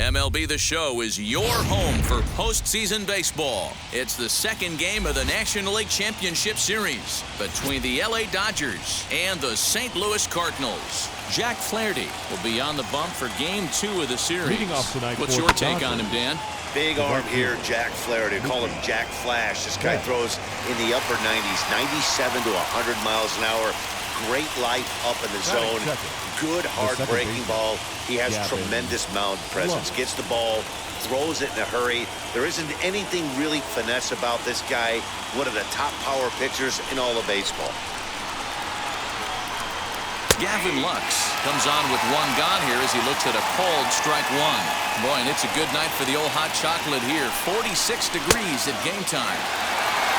MLB The Show is your home for postseason baseball. It's the second game of the National League Championship Series between the LA Dodgers and the St. Louis Cardinals. Jack Flaherty will be on the bump for Game 2 of the series. What's your take on him, Dan? Big arm here, Jack Flaherty. Call him Jack Flash. This guy throws in the upper 90s, 97 to 100 miles an hour. Great life up in the zone. Good, hard-breaking ball. He has tremendous mound presence. Gets the ball, throws it in a hurry. There isn't anything really finesse about this guy. One of the top power pitchers in all of baseball. Gavin Lux comes on with one gone here as he looks at a cold strike one. Boy, and it's a good night for the old hot chocolate here. 46 degrees at game time.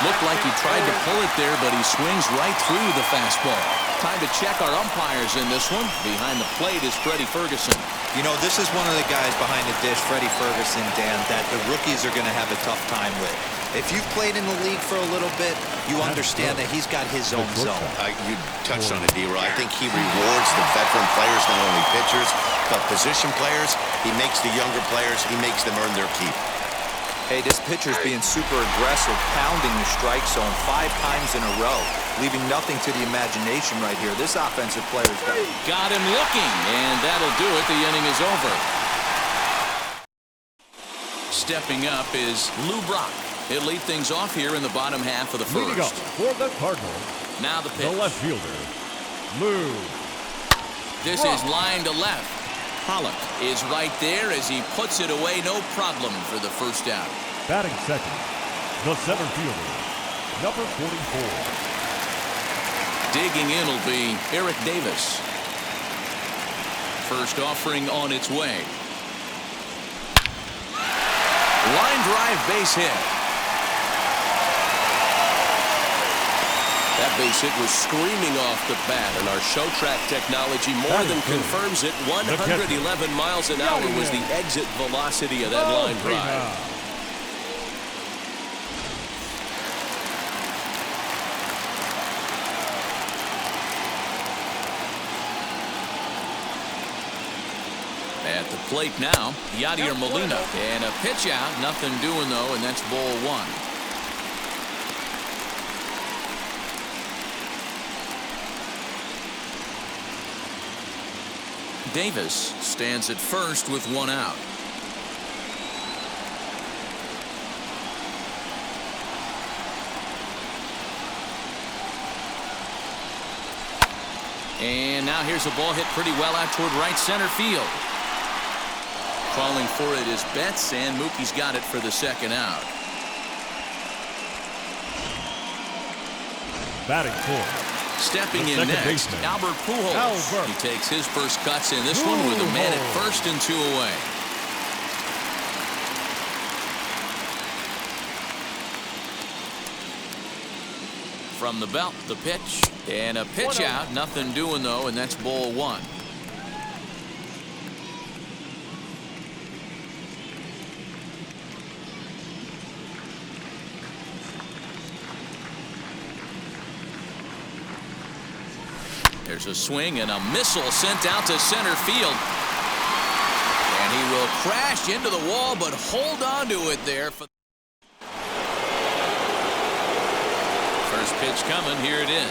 Looked like he tried to pull it there, but he swings right through the fastball. Time to check our umpires in this one. Behind the plate is Freddie Ferguson. You know, this is one of the guys behind the dish, Freddie Ferguson, Dan, that the rookies are going to have a tough time with. If you've played in the league for a little bit, you understand that he's got his own zone. You touched on it, D-Roy. I think he rewards the veteran players, not only pitchers, but position players. He makes the younger players, he makes them earn their keep. Hey, this pitcher's being super aggressive, pounding the strike zone 5 times in a row, leaving nothing to the imagination right here. This offensive player's got him looking, and that'll do it. The inning is over. Stepping up is Lou Brock. He'll lead things off here in the bottom half of the first. Leading up for the Cardinals, now the pitch. the left fielder, Lou. This is line to left. Pollock is right there as he puts it away, no problem for the first out. Batting second, the center fielder, number 44. Digging in will be Eric Davis. First offering on its way. Line drive base hit. That base hit was screaming off the bat, and our show track technology more than confirms it. 111 miles an hour was the exit velocity of that line drive. At the plate now, Yadier Molina. And a pitch out, nothing doing though, and that's ball one. Davis stands at first with one out. And now here's a ball hit pretty well out toward right center field. Calling for it is Betts, and Mookie's got it for the second out. Batting fourth. Stepping in next, baseman, Albert Pujols. He takes his first cuts in this one with a man at first and 2 away. From the belt, the pitch, and a pitch out. Nothing doing though, and that's ball one. There's a swing and a missile sent out to center field. And he will crash into the wall, but hold on to it there. First pitch coming. Here it is.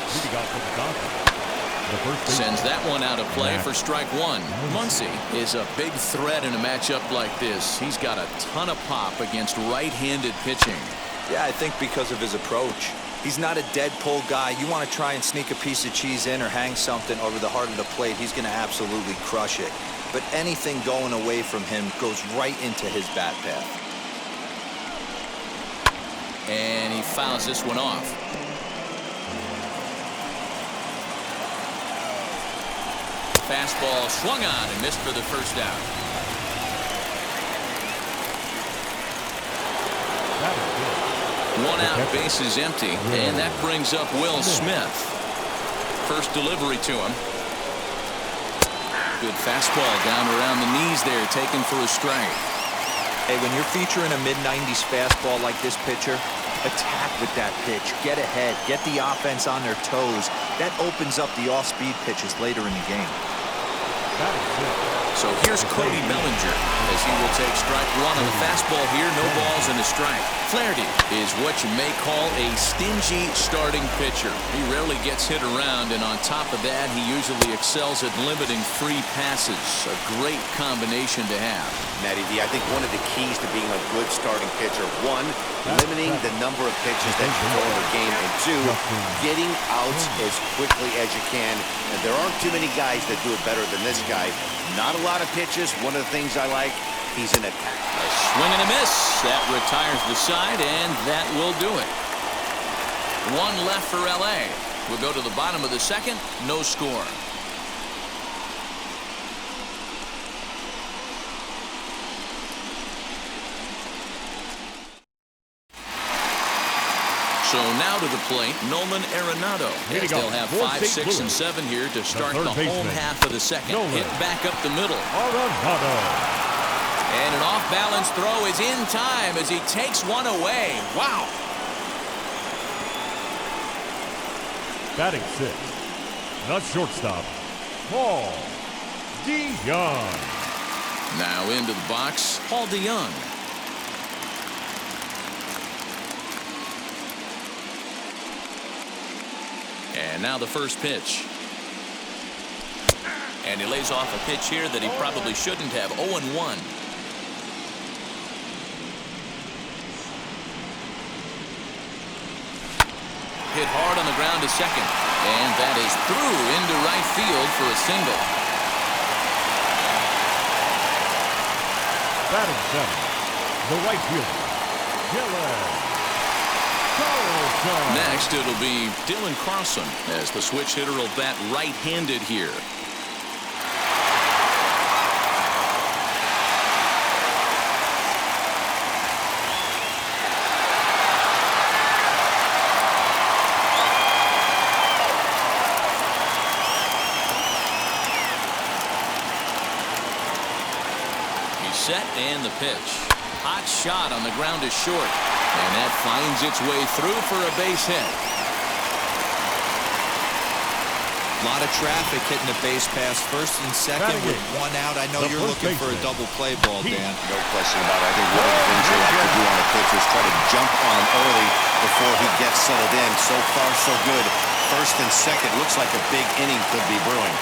Sends that one out of play for strike one. Muncy is a big threat in a matchup like this. He's got a ton of pop against right-handed pitching. Yeah, I think because of his approach. He's not a dead pull guy. You want to try and sneak a piece of cheese in or hang something over the heart of the plate, he's going to absolutely crush it. But anything going away from him goes right into his bat path. And he fouls this one off. Fastball swung on and missed for the first out. One out, base is empty, and that brings up Will Smith. First delivery to him. Good fastball down around the knees there, taken for a strike. Hey, when you're featuring a mid-90s fastball like this pitcher, attack with that pitch. Get ahead. Get the offense on their toes. That opens up the off-speed pitches later in the game. That is it. So here's Cody Bellinger as he will take strike one on the fastball here. No balls and a strike. Flaherty is what you may call a stingy starting pitcher. He rarely gets hit around, and on top of that, he usually excels at limiting free passes. A great combination to have. Matty V, I think one of the keys to being a good starting pitcher, one, limiting the number of pitches that you throw in a game, and two, getting outs as quickly as you can. And there aren't too many guys that do it better than this guy. Not a lot of pitches. One of the things I like, he's an attack. A swing and a miss. That retires the side, and that will do it. One left for L.A. We'll go to the bottom of the second. No score. So now to the plate, Nolan Arenado. As they'll have 5, 6, and 7 here to start the home half of the second. Hit back up the middle. And an off-balance throw is in time as he takes one away. Wow. Batting 6, the shortstop, Paul DeYoung. Now into the box, Paul DeYoung. And now the first pitch. And he lays off a pitch here that he probably shouldn't have. 0-1. Hit hard on the ground to second. And that is through into right field for a single. Batting 7, the right fielder, Dylan Carlson. Next, it'll be Dylan Carlson as the switch hitter will bat right-handed here. He's set and the pitch. Hot shot on the ground is short. And that finds its way through for a base hit. A lot of traffic hitting the base pass first and second with one out. I know you're looking for a double play ball, Dan. No question about it. I think one of the things you like to do on a pitcher is try to jump on him early before he gets settled in. So far, so good. First and second. Looks like a big inning could be brewing.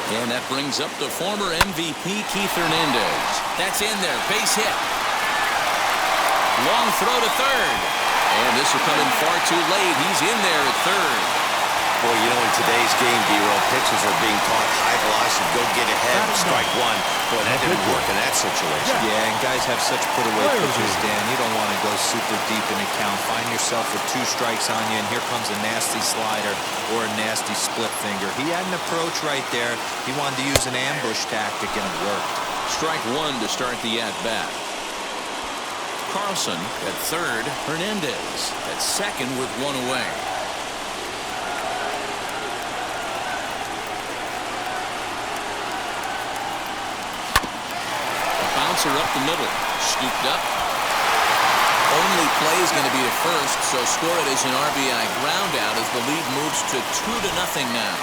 And that brings up the former MVP, Keith Hernandez. That's in there. Base hit. Long throw to third. And this will come in far too late. He's in there at third. Boy, you know, in today's game, B-roll, pitchers are being taught high velocity, go get ahead, strike one. Boy, that didn't work in that situation. Yeah, and guys have such put-away pitches, Dan. You don't want to go super deep in a count. Find yourself with 2 strikes on you, and here comes a nasty slider or a nasty split finger. He had an approach right there. He wanted to use an ambush tactic, and it worked. Strike one to start the at-bat. Carlson at third. Hernandez at second with one away. Bouncer up the middle. Scooped up. Only play is going to be to first, so score it as an RBI ground out as the lead moves to 2-0 now.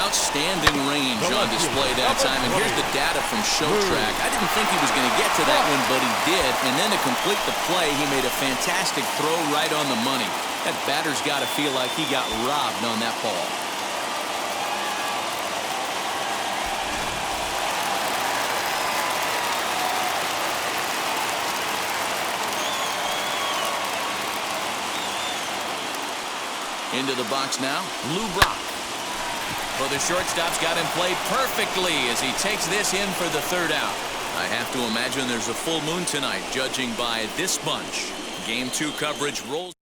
Outstanding range on display that time. And here's the data from ShowTrack. I didn't think he was going to get to that one, but he did. And then to complete the play, he made a fantastic throw right on the money. That batter's got to feel like he got robbed on that ball. Into the box now, Lou Brock. Well, the shortstop's got him played perfectly as he takes this in for the third out. I have to imagine there's a full moon tonight, judging by this bunch. Game 2 coverage rolls.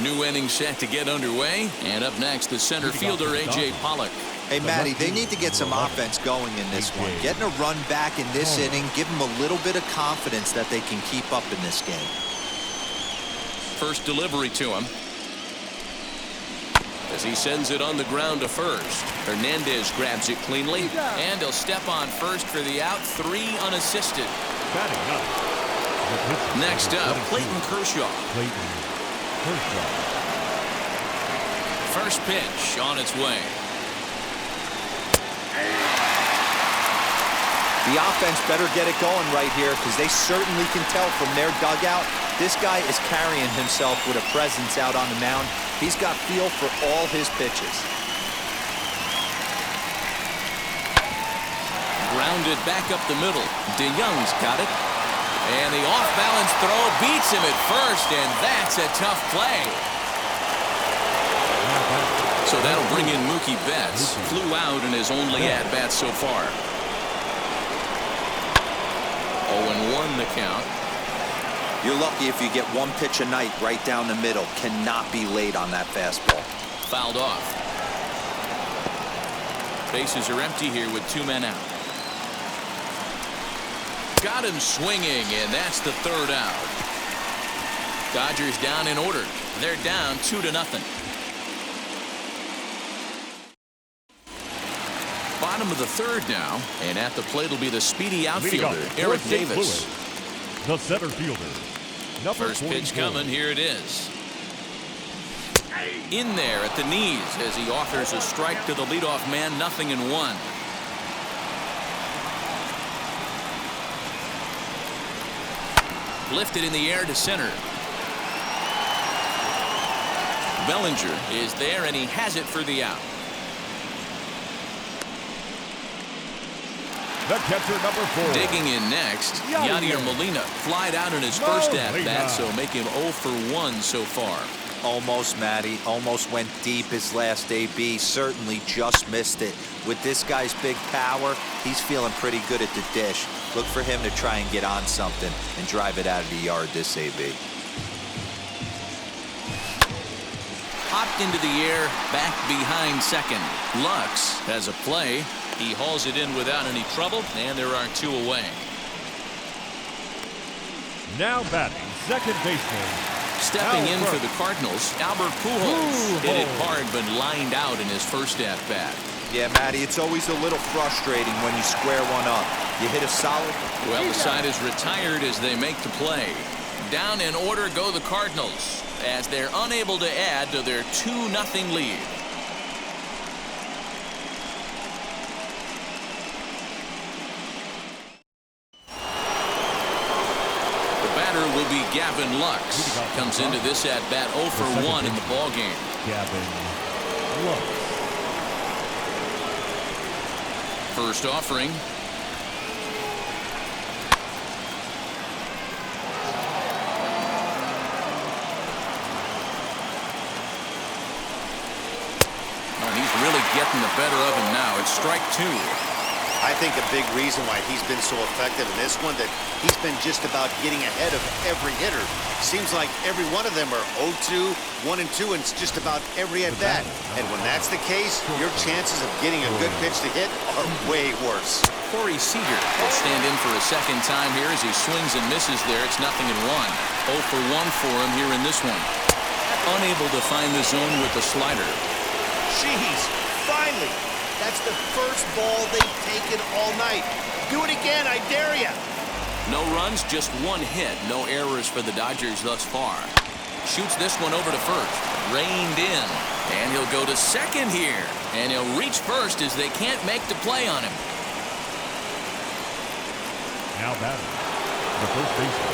New inning set to get underway. And up next, the center fielder, A.J. Pollock. Hey, Matty, they need to get some offense going in this one. Getting a run back in this inning, give them a little bit of confidence that they can keep up in this game. First delivery to him. As he sends it on the ground to first. Hernandez grabs it cleanly. And he'll step on first for the out. 3 unassisted. Next up, Clayton Kershaw. First pitch on its way. The offense better get it going right here because they certainly can tell from their dugout this guy is carrying himself with a presence out on the mound. He's got feel for all his pitches. Grounded back up the middle. DeYoung's got it. And the off-balance throw beats him at first, and that's a tough play. So that'll bring in Mookie Betts. Flew out in his only at-bat so far. 0-1 the count. You're lucky if you get one pitch a night right down the middle. Cannot be late on that fastball. Fouled off. Bases are empty here with 2 men out. Got him swinging, and that's the 3rd out. Dodgers down in order. They're down 2-0. Bottom of the 3rd now, and at the plate will be the speedy outfielder, Eric Davis. The center fielder. First pitch coming. Here it is. In there at the knees as he offers a strike to the leadoff man. 0-1. Lifted in the air to center. Bellinger is there, and he has it for the out. The catcher, number 4. Digging in next, Yadier Molina flied out in his first at-bat, so make him 0 for 1 so far. Almost, Matty. Almost went deep his last AB. Certainly just missed it. With this guy's big power, he's feeling pretty good at the dish. Look for him to try and get on something and drive it out of the yard this AB. Hopped into the air, back behind second. Lux has a play. He hauls it in without any trouble, and there are 2 away. Now batting, second baseman. Stepping in for the Cardinals, Albert Pujols hit it hard but lined out in his first at-bat. Yeah, Matty, it's always a little frustrating when you square one up. You hit a solid... Well, the side is retired as they make the play. Down in order go the Cardinals as they're unable to add to their 2-0 lead. Will be Gavin Lux. Comes into this at bat 0 for 1 in the ball game. Gavin Lux. First offering. And he's really getting the better of him now. It's strike 2. I think a big reason why he's been so effective in this one that he's been just about getting ahead of every hitter. Seems like every one of them are 0-2, 1-2, and it's just about every at-bat. And when that's the case, your chances of getting a good pitch to hit are way worse. Corey Seager will stand in for a second time here as he swings and misses there. It's 0-1. 0 for 1 for him here in this one. Unable to find the zone with the slider. Jeez, finally! That's the first ball they've taken all night. Do it again, I dare you. No runs, just 1 hit. No errors for the Dodgers thus far. Shoots this one over to first. Reined in. And he'll go to second here. And he'll reach first as they can't make the play on him. Now batting, the first baseman.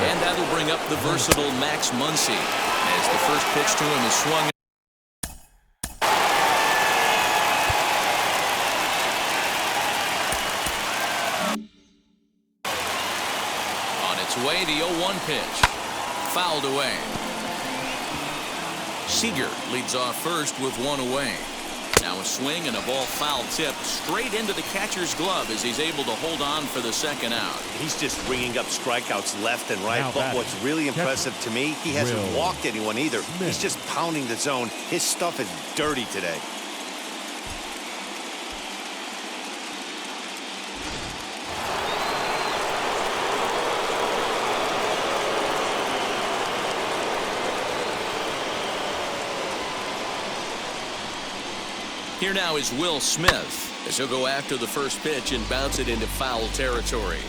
And that'll bring up the versatile Max Muncy as the first pitch to him is swung. Way the 0-1 pitch. Fouled away. Seager leads off first with 1 away. Now a swing and a ball foul tip straight into the catcher's glove as he's able to hold on for the second out. He's just ringing up strikeouts left and right. But what's really impressive to me, he hasn't walked anyone either. He's just pounding the zone. His stuff is dirty today. Here now is Will Smith as he'll go after the first pitch and bounce it into foul territory.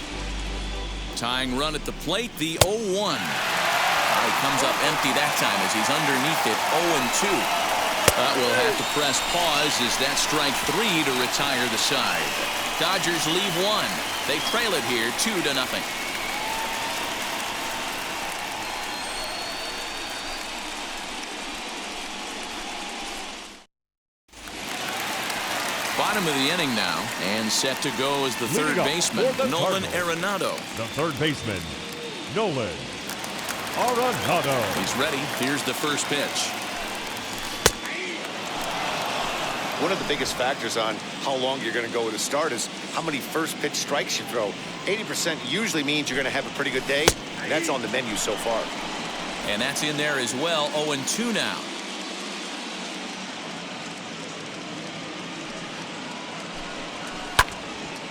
Tying run at the plate, the 0-1. He comes up empty that time as he's underneath it, 0-2. We'll have to press pause as that strike 3 to retire the side. Dodgers leave 1. They trail it here 2-0. Bottom of the inning now, and set to go is the third baseman, Nolan Arenado. The third baseman, Nolan Arenado. He's ready. Here's the first pitch. One of the biggest factors on how long you're going to go with a start is how many first pitch strikes you throw. 80% usually means you're going to have a pretty good day. That's on the menu so far. And that's in there as well. 0-2 now.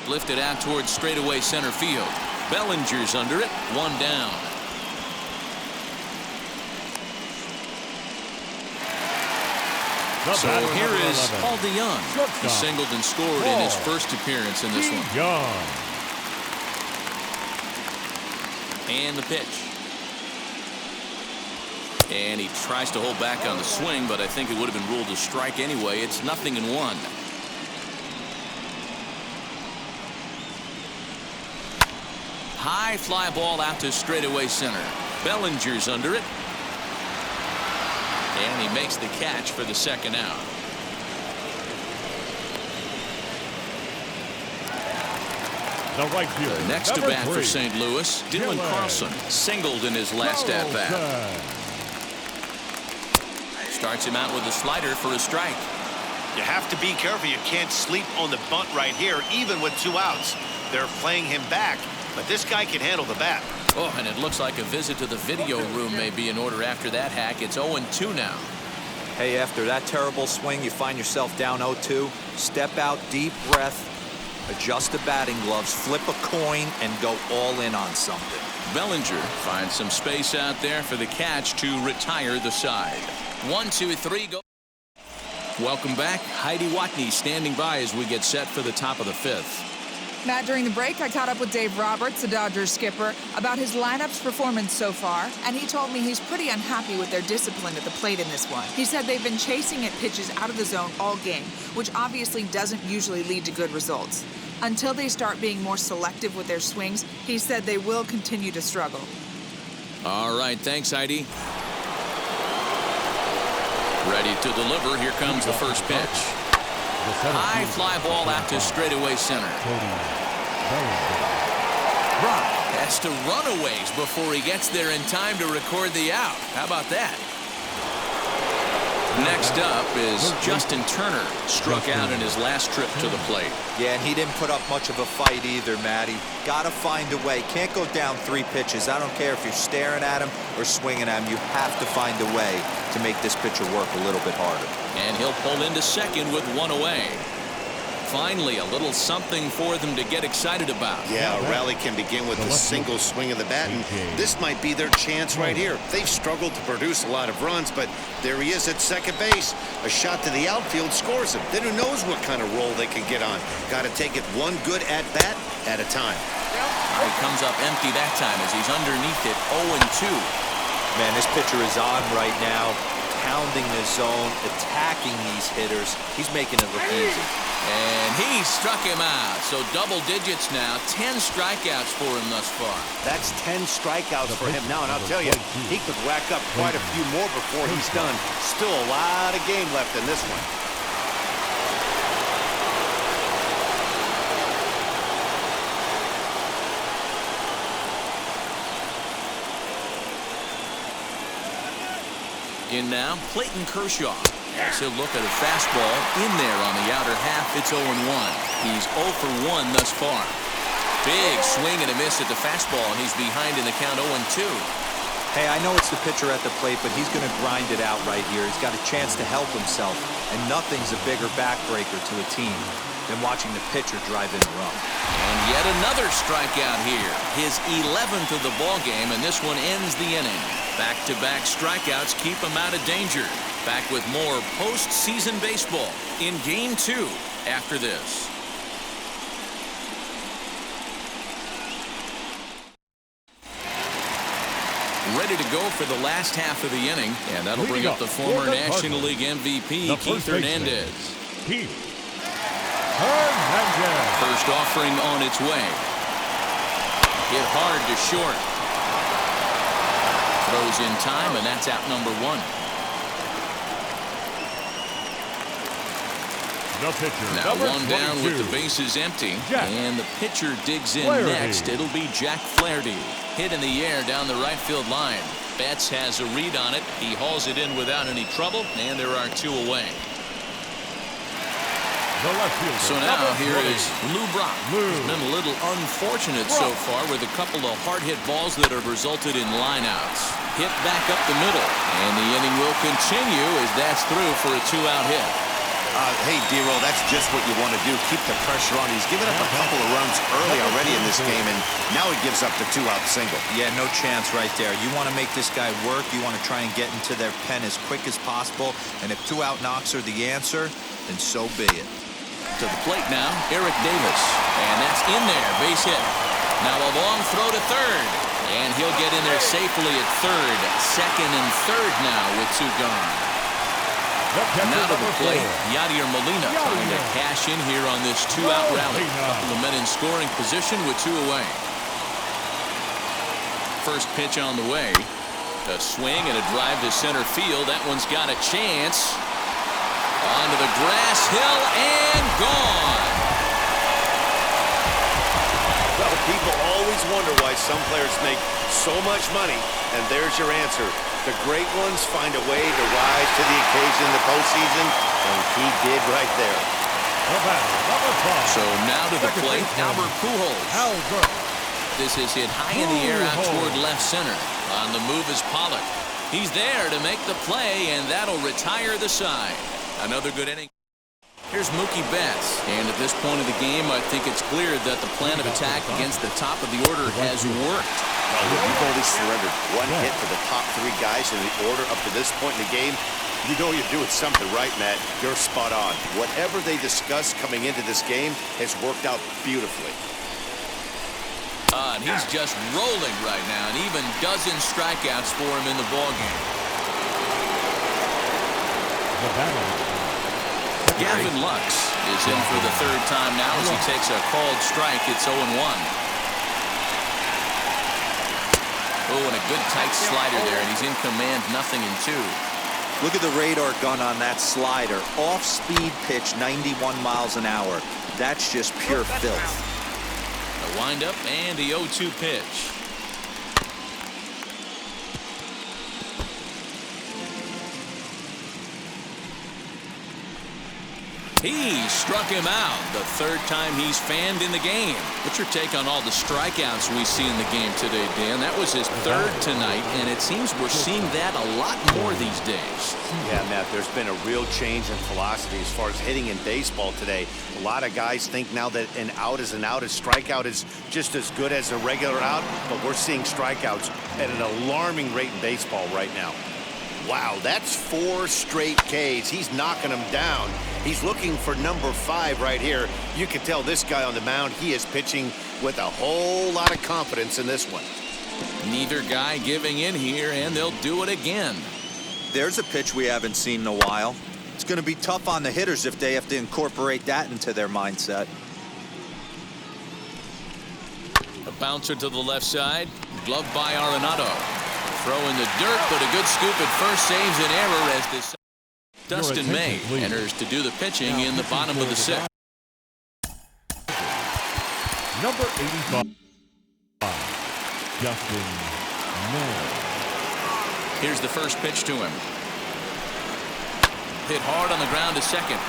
Lifted out towards straightaway center field. Bellinger's under it. 1 down. So here is Paul DeYoung. He singled and scored in his first appearance in this one. And the pitch. And he tries to hold back on the swing, but I think it would have been ruled a strike anyway. It's 0-1. High fly ball out to straightaway center. Bellinger's under it. And he makes the catch for the second out. The right fielder. Next to bat for St. Louis, Dylan Carlson singled in his last at bat. Starts him out with a slider for a strike. You have to be careful. You can't sleep on the bunt right here, even with 2 outs. They're playing him back, but this guy can handle the bat. Oh, and it looks like a visit to the video room may be in order after that hack. It's 0-2 now. Hey, after that terrible swing, you find yourself down 0-2. Step out, deep breath, adjust the batting gloves, flip a coin, and go all in on something. Bellinger finds some space out there for the catch to retire the side. 1, 2, 3, go. Welcome back. Heidi Watney standing by as we get set for the top of the 5th. Matt, during the break, I caught up with Dave Roberts, the Dodgers skipper, about his lineup's performance so far, and he told me he's pretty unhappy with their discipline at the plate in this one. He said they've been chasing at pitches out of the zone all game, which obviously doesn't usually lead to good results. Until they start being more selective with their swings, he said they will continue to struggle. All right, thanks, Heidi. Ready to deliver. Here comes the first pitch. High fly ball out to straightaway center. Brock has to run a ways before he gets there in time to record the out. How about that? Next up is Justin Turner. Struck out in his last trip to the plate. Yeah, and he didn't put up much of a fight either, Matty. Gotta find a way. Can't go down 3 pitches. I don't care if you're staring at him or swinging at him. You have to find a way to make this pitcher work a little bit harder. And he'll pull into second with 1 away. Finally, a little something for them to get excited about. Yeah, a rally can begin with a single swing of the bat, and this might be their chance right here. They've struggled to produce a lot of runs, but there he is at second base. A shot to the outfield scores him. Then who knows what kind of role they can get on. Got to take it one good at-bat at a time. He comes up empty that time as he's underneath it, 0-2. Man, this pitcher is on right now, pounding the zone, attacking these hitters. He's making it look easy. And he struck him out. So double digits now. 10 strikeouts for him thus far. That's 10 strikeouts for him now. And I'll tell you, he could whack up quite a few more before he's done. Still a lot of game left in this one. In now, Clayton Kershaw. As he'll look at a fastball in there on the outer half. It's 0-1. He's 0 for 1 thus far. Big swing and a miss at the fastball, and he's behind in the count 0-2. Hey, I know it's the pitcher at the plate, but he's going to grind it out right here. He's got a chance to help himself, and nothing's a bigger backbreaker to a team than watching the pitcher drive in a run. And yet another strikeout here. His 11th of the ballgame, and this one ends the inning. Back-to-back strikeouts keep him out of danger. Back with more postseason baseball in Game 2 after this. ready to go for the last half of the inning, and that'll bring up the former National League MVP, Keith Hernandez. Keith Hernandez. First offering on its way. Hit hard to short. Throws in time, and that's out number one. The pitcher, now number one down 22. with the bases empty, and the pitcher digs in Flaherty. next. It'll be Jack Flaherty. Hit in the air down the right field line. Betts has a read on it. He hauls it in without any trouble, and there are two away. The left fielder, so now number here 20. is Lou Brock. He's been a little unfortunate so far with a couple of hard-hit balls that have resulted in lineouts. Hit back up the middle, and the inning will continue as that's through for a two-out hit. Hey, D-Roll, that's just what you want to do. Keep the pressure on. He's given up a couple of runs early already in this game, and now he gives up the two-out single. Yeah, no chance right there. You want to make this guy work. You want to try and get into their pen as quick as possible, and if two-out knocks are the answer, then so be it. To the plate now, Eric Davis, and that's in there, base hit. Now a long throw to third, and he'll get in there safely at third. Second and third now with two gone. Now to the plate, Yadier Molina trying to cash in here on this two-out rally. Couple of men in scoring position with two away. First pitch on the way. A swing and a drive to center field. That one's got a chance. Onto the grass hill and gone. Well, people always wonder why some players make so much money, and there's your answer. The great ones find a way to rise to the occasion in the postseason, and he did right there. So now to the plate, Albert Pujols. This is hit high in the air out toward left center. On the move is Pollock. He's there to make the play, and that'll retire the side. Another good inning. Here's Mookie Betts, and at this point of the game, I think it's clear that the plan of attack against the top of the order has worked. You've only surrendered one hit for the top three guys in the order up to this point in the game. You know you're doing something right, Matt. You're spot on. Whatever they discussed coming into this game has worked out beautifully. And he's just rolling right now, and even dozen strikeouts for him in the ballgame. Gavin Lux is in for the third time now as he takes a called strike. It's 0-1. Oh, and a good tight slider there, and he's in command, 0-2. Look at the radar gun on that slider. Off-speed pitch, 91 miles an hour. That's just pure filth. A windup and the 0-2 pitch. He struck him out the third time he's fanned in the game. What's your take on all the strikeouts we see in the game today, Dan? That was his third tonight, and it seems we're seeing that a lot more these days. Yeah, Matt, there's been a real change in philosophy as far as hitting in baseball today. A lot of guys think now that an out is an out, a strikeout is just as good as a regular out, but we're seeing strikeouts at an alarming rate in baseball right now. Wow, that's 4 straight Ks. He's knocking them down. He's looking for number 5 right here. You can tell this guy on the mound, he is pitching with a whole lot of confidence in this one. Neither guy giving in here, and they'll do it again. There's a pitch we haven't seen in a while. It's going to be tough on the hitters if they have to incorporate that into their mindset. A bouncer to the left side, gloved by Arenado. Throw in the dirt, but a good scoop at first saves an error as this Dustin May enters to do the pitching in the bottom of the 6th. Number 85, Dustin May. Here's the first pitch to him. Hit hard on the ground to second.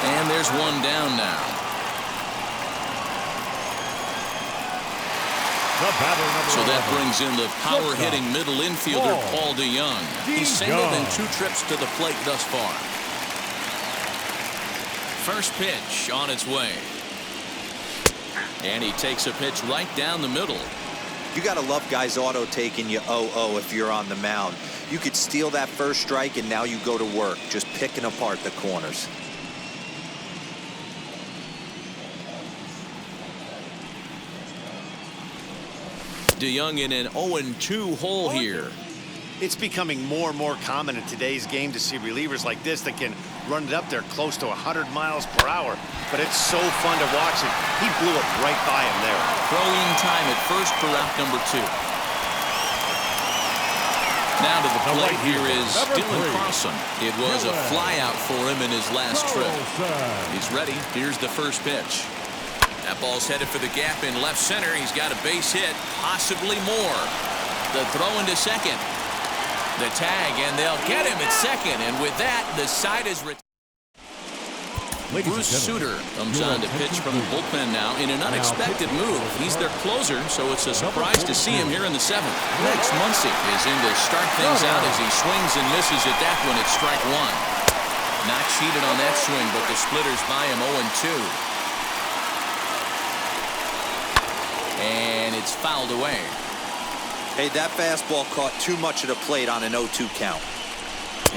And there's one down now. So that brings in the power-hitting middle infielder, Paul DeYoung. He's singled in 2 trips to the plate thus far. First pitch on its way. And he takes a pitch right down the middle. You got to love guys auto-taking you 0-0 if you're on the mound. You could steal that first strike, and now you go to work, just picking apart the corners. DeYoung in an 0-2 hole here. It's becoming more and more common in today's game to see relievers like this that can run it up there close to 100 miles per hour. But it's so fun to watch it. He blew it right by him there. Throwing time at first for out number 2. Now to the plate here is Dylan Carlson. It was a flyout for him in his last trip. He's ready. Here's the first pitch. That ball's headed for the gap in left center. He's got a base hit, possibly more. The throw into second. The tag, and they'll get him at second. And with that, the side is retired. Bruce Sutter comes on to pitch from the bullpen now in an unexpected move. He's their closer, so it's a surprise to see him here in the 7th. Rex Muncy is in to start things out as he swings and misses at that one at strike 1. Not cheated on that swing, but the splitters by him 0-2. And it's fouled away. Hey, that fastball caught too much of the plate on an 0-2 count.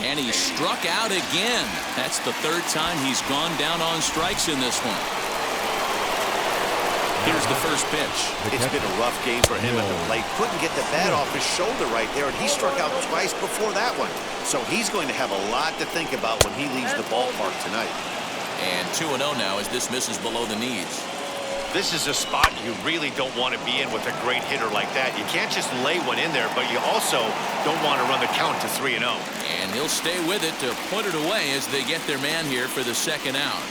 And he struck out again. That's the 3rd time he's gone down on strikes in this one. Here's the first pitch. It's been a rough game for him at the plate. Couldn't get the bat off his shoulder right there, and he struck out twice before that one. So he's going to have a lot to think about when he leaves the ballpark tonight. And 2-0 now as this misses below the knees. This is a spot you really don't want to be in with a great hitter like that. You can't just lay one in there, but you also don't want to run the count to 3-0. And he'll stay with it to put it away as they get their man here for the second out.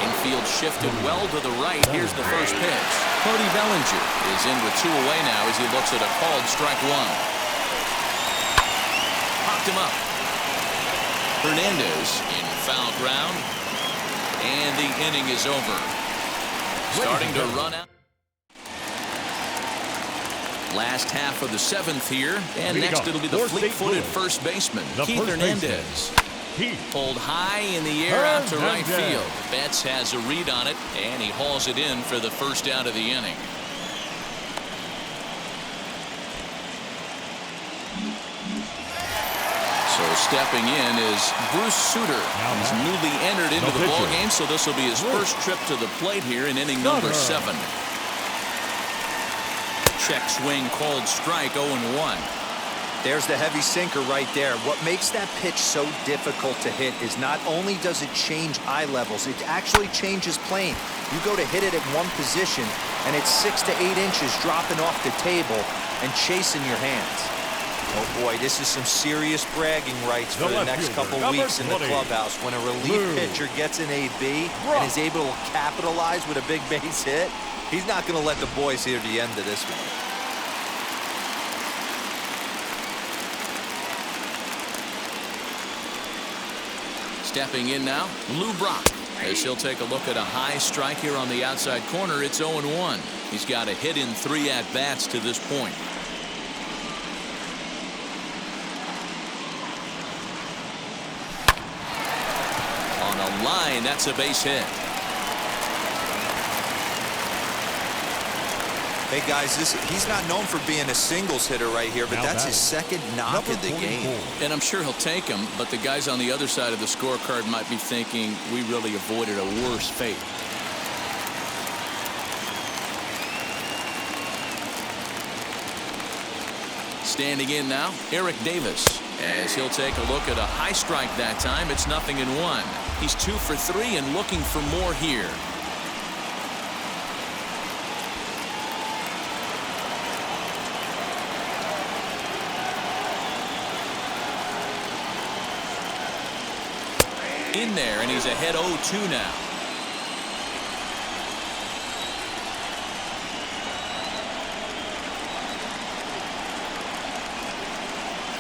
Infield shifted well to the right. Here's the first pitch. Cody Bellinger is in with 2 away now as he looks at a called strike 1. Popped him up. Hernandez in foul ground. And the inning is over. Starting to run out. Last half of the 7th here. And next it'll be the fleet-footed first baseman, Keith Hernandez. Pulled high in the air out to right field. Betts has a read on it, and he hauls it in for the first out of the inning. So stepping in is Bruce Sutter. He's newly entered into the ballgame, so this will be his first trip to the plate here in inning number 7. Check swing called strike 0-1. There's the heavy sinker right there. What makes that pitch so difficult to hit is not only does it change eye levels, it actually changes plane. You go to hit it at one position, and it's 6 to 8 inches dropping off the table and chasing your hands. Oh boy, this is some serious bragging rights for the next couple weeks in the clubhouse. When a relief pitcher gets an AB and is able to capitalize with a big base hit, he's not going to let the boys hear the end of this one. Stepping in now, Lou Brock, as he'll take a look at a high strike here on the outside corner. It's 0-1. He's got a hit in 3 at-bats to this point. On a line, that's a base hit. Hey guys, he's not known for being a singles hitter right here, but that's his second knock of the game. And I'm sure he'll take him, but the guys on the other side of the scorecard might be thinking we really avoided a worse fate. Standing in now, Eric Davis, as he'll take a look at a high strike that time. It's 0-1. He's 2 for 3 and looking for more here. In there, and he's ahead 0-2 now.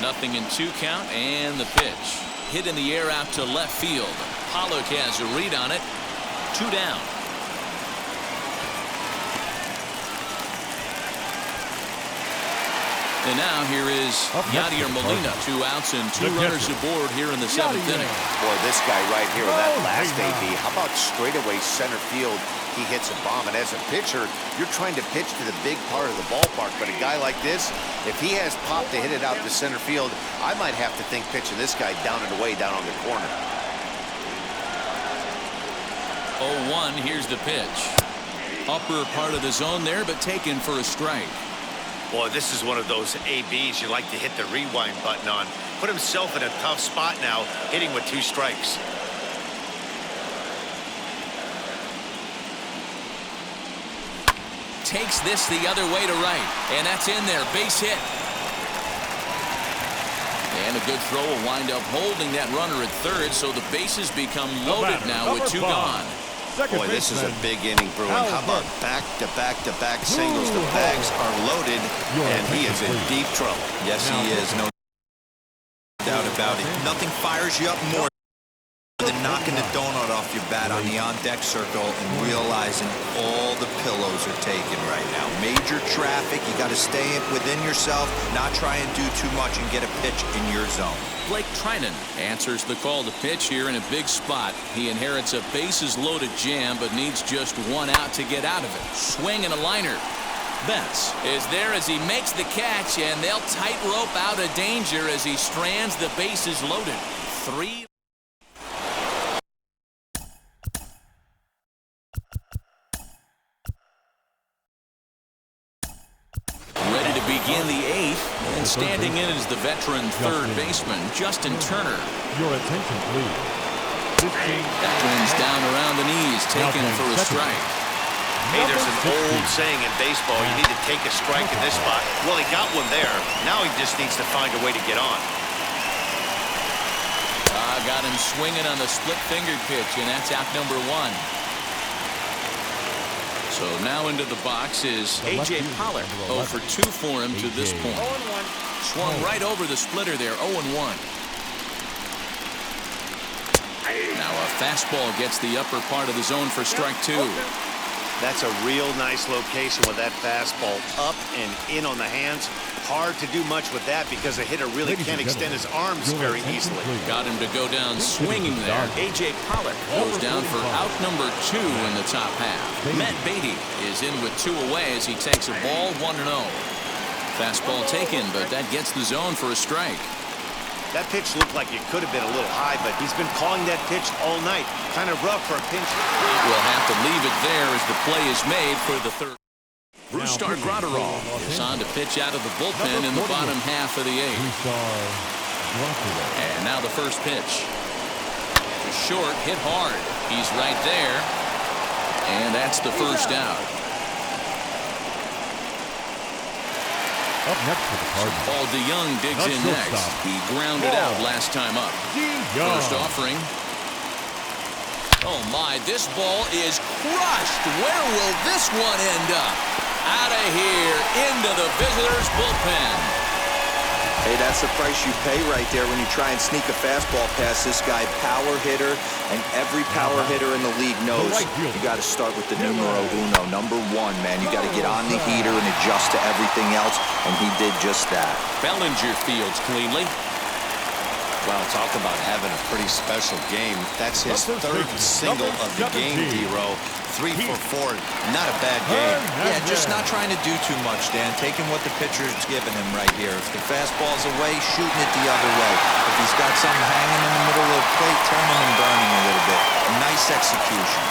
Nothing in 2 count, and the pitch. Hit in the air out to left field. Pollock has a read on it. 2 down. And now here is Yadier Molina. 2 outs and 2 runners aboard here in the 7th inning. Boy, this guy right here with that last AB. How about straightaway center field? He hits a bomb. And as a pitcher, you're trying to pitch to the big part of the ballpark. But a guy like this, if he has pop to hit it out to center field, I might have to think pitching this guy down and away down on the corner. 0-1, here's the pitch. Upper part of the zone there, but taken for a strike. Boy, this is one of those ABs you like to hit the rewind button on. Put himself in a tough spot now, hitting with 2 strikes. Takes this the other way to right, and that's in there. Base hit. And a good throw will wind up holding that runner at third, so the bases become loaded now with 2 gone. Boy, this is a big inning, Bruin. How about back-to-back-to-back singles? The bags are loaded, and he is in deep trouble. Yes, he is. No doubt about it. Nothing fires you up more than knocking the donut off your bat on the on-deck circle and realizing all the pillows are taken right now. Major traffic. You got to stay within yourself, not try and do too much and get a pitch in your zone. Blake Trinan answers the call to pitch here in a big spot. He inherits a bases-loaded jam, but needs just 1 out to get out of it. Swing and a liner. Betts is there as he makes the catch, and they'll tightrope out of danger as he strands the bases loaded. 3. Ready to begin the 8th, and standing in is the veteran third baseman, Justin Turner. Your attention, please. That one's down around the knees, taken for a strike. Hey, there's an old saying in baseball, you need to take a strike in this spot. Well, he got one there. Now he just needs to find a way to get on. Got him swinging on the split-fingered pitch, and that's out number 1. So now into the box is A.J. Pollock. 0 for 2 for him to this point. Swung right over the splitter there, 0-1. Now a fastball gets the upper part of the zone for strike 2. That's a real nice location with that fastball up and in on the hands. Hard to do much with that because a hitter really can't extend his arms very easily. Got him to go down swinging there. A.J. Pollock goes down for out number 2 in the top half. Matt Beatty is in with 2 away as he takes a ball 1-0. Fastball taken, but that gets the zone for a strike. That pitch looked like it could have been a little high, but he's been calling that pitch all night. Kind of rough for a pinch. We'll have to leave it there as the play is made for the third. Bruce Gratterall is on to pitch out of the bullpen in the bottom half of the 8th. And now the first pitch. Short, hit hard. He's right there. And that's the first out. Up next for the Cardinals. Paul DeYoung digs in next. He grounded out last time up. First offering. Oh my, this ball is crushed. Where will this one end up? Out of here, into the visitors' bullpen. Hey, that's the price you pay right there when you try and sneak a fastball past this guy. Power hitter, and every power hitter in the league knows you got to start with the numero uno, number 1, man. You got to get on the heater and adjust to everything else, and he did just that. Bellinger fields cleanly. Well, talk about having a pretty special game. That's his 3rd single of the game, D-Row. 3 for 4. Not a bad game. Yeah, just not trying to do too much, Dan. Taking what the pitcher's giving him right here. If the fastball's away, shooting it the other way. If he's got something hanging in the middle of the plate, turning and burning a little bit. Nice execution.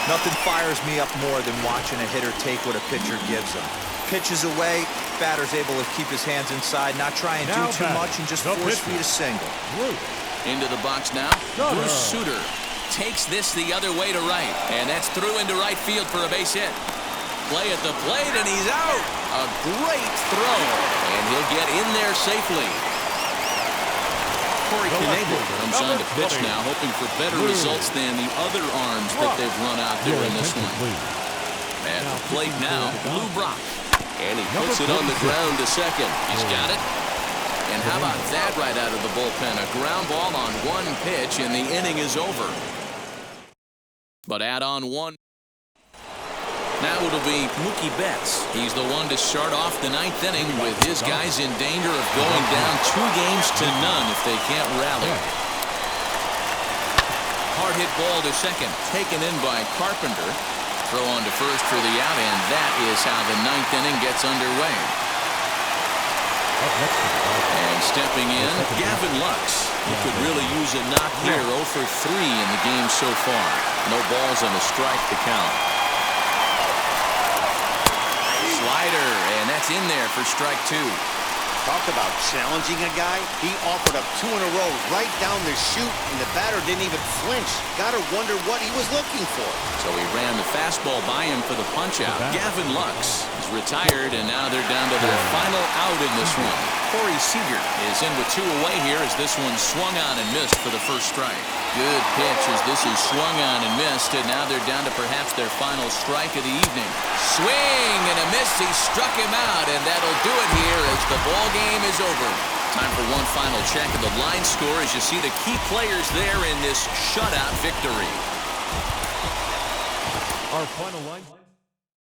Nothing fires me up more than watching a hitter take what a pitcher gives him. Pitches away, batter's able to keep his hands inside, not try and do too much, and just force feed a single. Into the box now, Bruce Sutter takes this the other way to right, and that's through into right field for a base hit. Play at the plate, and he's out. A great throw, and he'll get in there safely. Corey Knebel comes on to pitch now, hoping for better results than the other arms that they've run out there in this one. At the plate now, Lou Brock. And he puts it on the ground to second. He's got it. And how about that right out of the bullpen? A ground ball on 1 pitch, and the inning is over. But add on 1. Now it'll be Mookie Betts. He's the one to start off the 9th inning with his guys in danger of going down 2 games to none if they can't rally. Hard hit ball to second, taken in by Carpenter. Throw on to first for the out, and that is how the 9th inning gets underway. And stepping in, Gavin Lux. He could really use a knock here. 0 for 3 in the game so far. No balls and a strike to count. slider, and that's in there for strike 2. Talk about challenging a guy. He offered up 2 in a row right down the chute, and the batter didn't even flinch. Gotta wonder what he was looking for. So he ran the fastball by him for the punch-out. Gavin Lux is retired, and now they're down to their final out in this one. Corey Seager is in with 2 away here as this one swung on and missed for the first strike. Good pitch as this is swung on and missed, and now they're down to perhaps their final strike of the evening. Swing and a miss. He struck him out, and that'll do it here as the ball game is over. Time for one final check of the line score as you see the key players there in this shutout victory. Our final line.